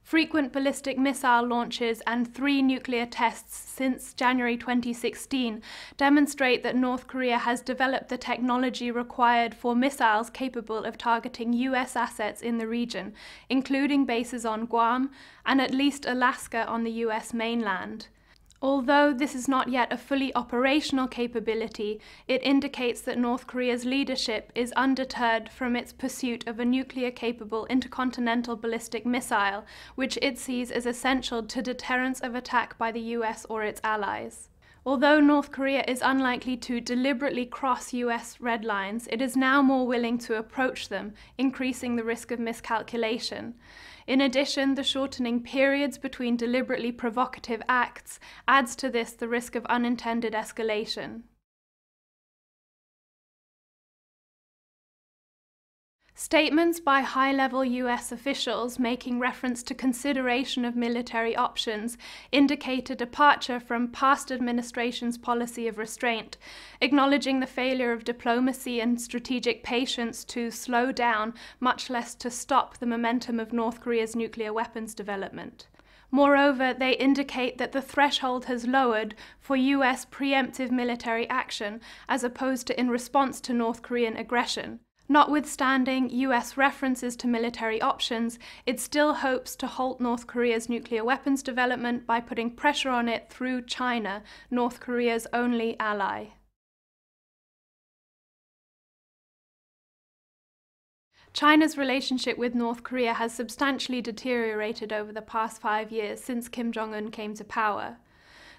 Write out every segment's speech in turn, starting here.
Frequent ballistic missile launches and 3 nuclear tests since January 2016 demonstrate that North Korea has developed the technology required for missiles capable of targeting US assets in the region, including bases on Guam and at least Alaska on the US mainland. Although this is not yet a fully operational capability, it indicates that North Korea's leadership is undeterred from its pursuit of a nuclear-capable intercontinental ballistic missile, which it sees as essential to deterrence of attack by the US or its allies. Although North Korea is unlikely to deliberately cross US red lines, it is now more willing to approach them, increasing the risk of miscalculation. In addition, the shortening periods between deliberately provocative acts adds to this the risk of unintended escalation. Statements by high-level US officials making reference to consideration of military options indicate a departure from past administrations' policy of restraint, acknowledging the failure of diplomacy and strategic patience to slow down, much less to stop, the momentum of North Korea's nuclear weapons development. Moreover, they indicate that the threshold has lowered for US preemptive military action as opposed to in response to North Korean aggression. Notwithstanding US references to military options, it still hopes to halt North Korea's nuclear weapons development by putting pressure on it through China, North Korea's only ally. China's relationship with North Korea has substantially deteriorated over the past 5 years since Kim Jong-un came to power.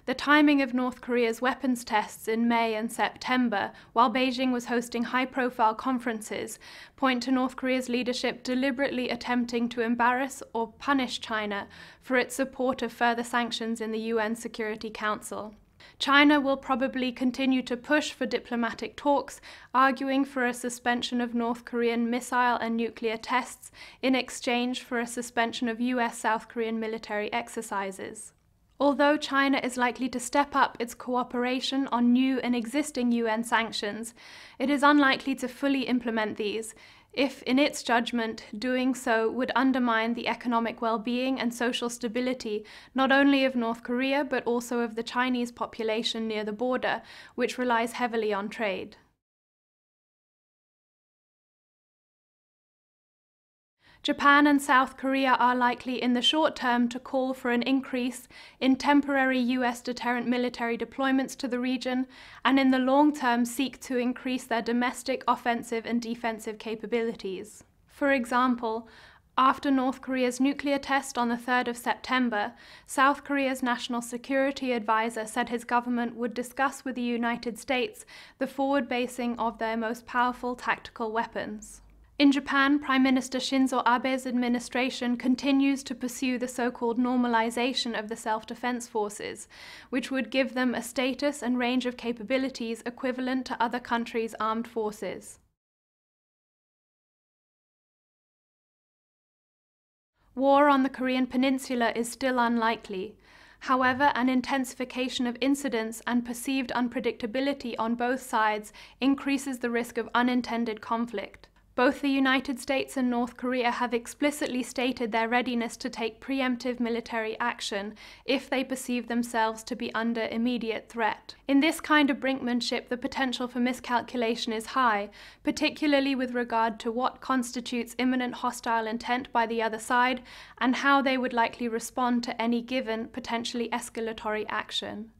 The timing of North Korea's weapons tests in May and September, while Beijing was hosting high-profile conferences, point to North Korea's leadership deliberately attempting to embarrass or punish China for its support of further sanctions in the UN Security Council. China will probably continue to push for diplomatic talks, arguing for a suspension of North Korean missile and nuclear tests in exchange for a suspension of US-South Korean military exercises. Although China is likely to step up its cooperation on new and existing UN sanctions, it is unlikely to fully implement these, if, in its judgment, doing so would undermine the economic well-being and social stability not only of North Korea but also of the Chinese population near the border, which relies heavily on trade. Japan and South Korea are likely in the short term to call for an increase in temporary US deterrent military deployments to the region, and in the long term seek to increase their domestic offensive and defensive capabilities. For example, after North Korea's nuclear test on the 3rd of September, South Korea's National Security Advisor said his government would discuss with the United States the forward basing of their most powerful tactical weapons. In Japan, Prime Minister Shinzo Abe's administration continues to pursue the so-called normalization of the self-defense forces, which would give them a status and range of capabilities equivalent to other countries' armed forces. War on the Korean peninsula is still unlikely. However, an intensification of incidents and perceived unpredictability on both sides increases the risk of unintended conflict. Both the United States and North Korea have explicitly stated their readiness to take preemptive military action if they perceive themselves to be under immediate threat. In this kind of brinkmanship, the potential for miscalculation is high, particularly with regard to what constitutes imminent hostile intent by the other side and how they would likely respond to any given, potentially escalatory action.